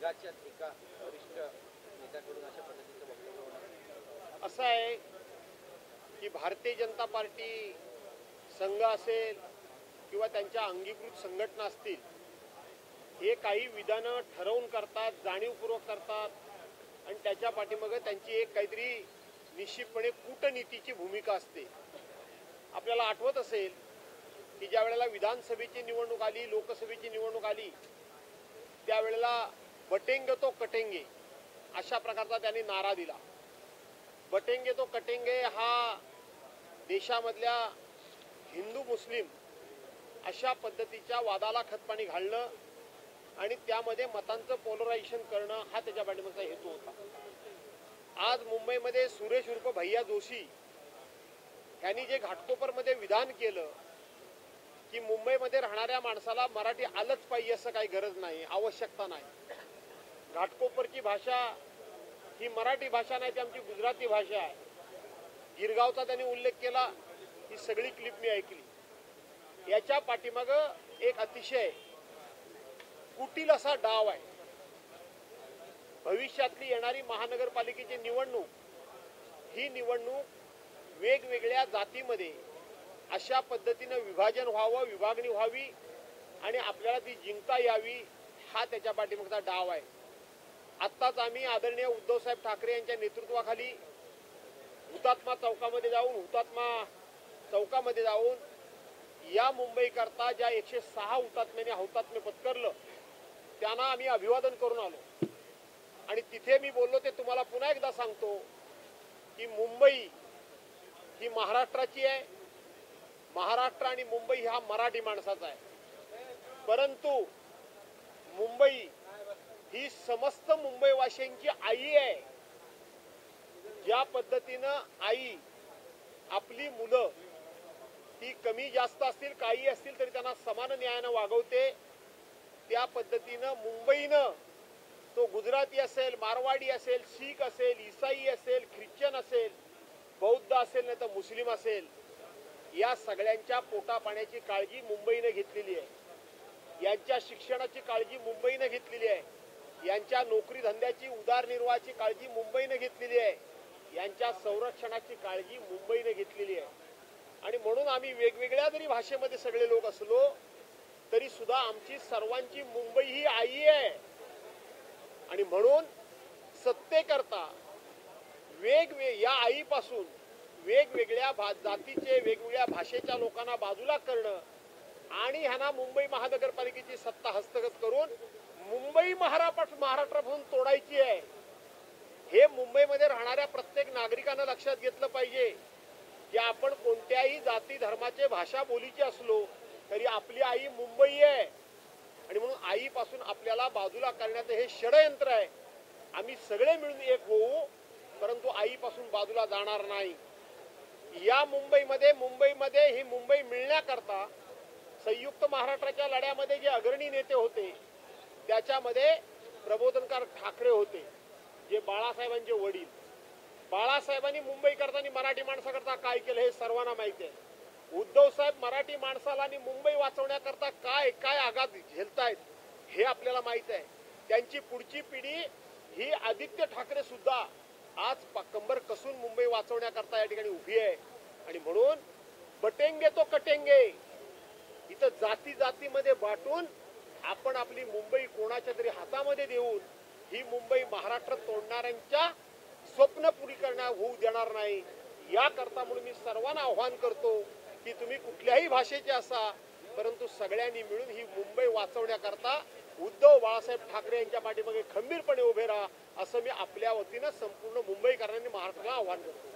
संघाच्या एका वरिष्ठ नेत्याकडून अशा पद्धतीचं वक्तव्य होणार? असं आहे की भारतीय जनता पार्टी संघ असेल किंवा त्यांच्या अंगीकृत संघटना असतील, हे काही विधानं ठरवून करतात, जाणीवपूर्वक करतात आणि त्याच्या पाठीमागे त्यांची एक काहीतरी निश्चितपणे कूटनीतीची भूमिका असते. आपल्याला आठवत असेल की ज्या वेळेला विधानसभेची निवडणूक आली, लोकसभेची निवडणूक आली, त्यावेळेला बटेंगे तो कटेंगे अशा प्रकारचा त्यांनी नारा दिला. बटेंगे तो कटेंगे हा देशामधल्या हिंदू मुस्लिम अशा पद्धतीच्या वादाला खतपाणी घालणं आणि त्यामध्ये मतांचं पोलरायझेशन करणं हा त्याच्या पाठीमागचा हेतू होता. आज मुंबईमध्ये सुरेश उर्फ भैया जोशी यांनी जे घाटकोपरमध्ये विधान केलं की मुंबईमध्ये राहणाऱ्या माणसाला मराठी आलंच पाहिजे असं काही गरज नाही, आवश्यकता नाही. घाटकोपरची भाषा ही मराठी भाषा नाही, ती आमची गुजराती भाषा आहे. गिरगावचा त्यांनी उल्लेख केला, ही सगळी क्लिप मी ऐकली. याच्या पाठीमागं एक अतिशय कुटील असा डाव आहे. भविष्यातली येणारी महानगरपालिकेची निवडणूक, ही निवडणूक वेगवेगळ्या जातीमध्ये अशा पद्धतीनं विभाजन व्हावं, विभागणी व्हावी आणि आपल्याला ती जिंकता यावी, हा त्याच्या पाठीमागचा डाव आहे. आत्ताच आम्ही आदरणीय उद्धवसाहेब ठाकरे यांच्या नेतृत्वाखाली हुतात्मा चौकामध्ये जाऊन या मुंबईकरता ज्या 106 हुतात्म्यांनी हौतात्म्य पत्करलं त्यांना आम्ही अभिवादन करून आलो. आणि तिथे मी बोललो ते तुम्हाला पुन्हा एकदा सांगतो की मुंबई ही महाराष्ट्राची आहे. महाराष्ट्र आणि मुंबई हा मराठी माणसाचा आहे. परंतु मुंबई ही समस्त मुंबईवासियांची आई आहे. ज्या पद्धतीनं आई आपली मुलं ती कमी जास्त असतील, काही असतील तरी त्यांना समान न्यायानं वागवते, त्या पद्धतीनं मुंबईनं तो गुजराती असेल, मारवाडी असेल, शीख असेल, ईसाई असेल, ख्रिश्चन असेल, बौद्ध असेल, नाही तर मुस्लिम असेल, या सगळ्यांच्या पोटापाण्याची काळजी मुंबईनं घेतलेली आहे. यांच्या शिक्षणाची काळजी मुंबईनं घेतलेली आहे. यांच्या नोकरी धंद्याची, उदरनिर्वाहाची काळजी मुंबईनं घेतलेली आहे. यांच्या संरक्षणाची काळजी मुंबईने घेतलेली आहे. आणि म्हणून आम्ही वेगवेगळ्या जरी भाषेमध्ये सगळे लोक असलो तरी सुद्धा आमची सर्वांची मुंबई ही आई आहे. आणि म्हणून सत्तेकरता या आईपासून वेगवेगळ्या जातीचे, वेगवेगळ्या भाषेच्या लोकांना बाजूला करणं आणि ह्यांना मुंबई महानगरपालिकेची सत्ता हस्तगत करून मुंबई महाराष्ट्रापासून तोडायची आहे. हे मुंबईमध्ये राहणाऱ्या प्रत्येक नागरिकांना लक्षात घेतलं पाहिजे की आपण कोणत्याही जाती धर्माचे, भाषा बोलीचे असलो तरी आपली आई मुंबई आहे. आणि म्हणून आईपासून आपल्याला बाजूला करण्याचं हे षडयंत्र आहे. आम्ही सगळे मिळून एक होऊ, परंतु आईपासून बाजूला जाणार नाही. या मुंबईमध्ये ही मुंबई मिळण्याकरता संयुक्त महाराष्ट्राच्या लढ्यामध्ये जे अग्रणी नेते होते त्याच्यामध्ये प्रबोधनकार ठाकरे होते, जे बाळासाहेबांचे वडील. बाळासाहेबांनी मुंबई करताना मराठी माणसाकरता काय केलं हे सर्वांना माहिती आहे. उद्धव साहेब मराठी माणसाला आणि मुंबई वाचवण्याकरता काय काय आघात झेलतायत हे आपल्याला माहित आहे. त्यांची पुढची पिढी ही आदित्य ठाकरे सुद्धा आज कंबर कसून मुंबई वाचवण्याकरता या ठिकाणी उभी आहे. आणि म्हणून बटेंगे तो कटेंगे, इथं जातीमध्ये बाटून आपण आपली मुंबई कोणाच्या तरी हातामध्ये देऊन ही मुंबई महाराष्ट्र तोडणाऱ्यांच्या स्वप्न पुरी होऊ देणार नाही. याकरता म्हणून मी सर्वांना आव्हान करतो की तुम्ही कुठल्याही भाषेचे असा, परंतु सगळ्यांनी मिळून ही मुंबई वाचवण्याकरता उद्धव बाळासाहेब ठाकरे यांच्या पाठीमागे खंबीरपणे उभे राहा, असं मी आपल्या वतीनं संपूर्ण मुंबईकरांनी महाराष्ट्राला आव्हान करतो.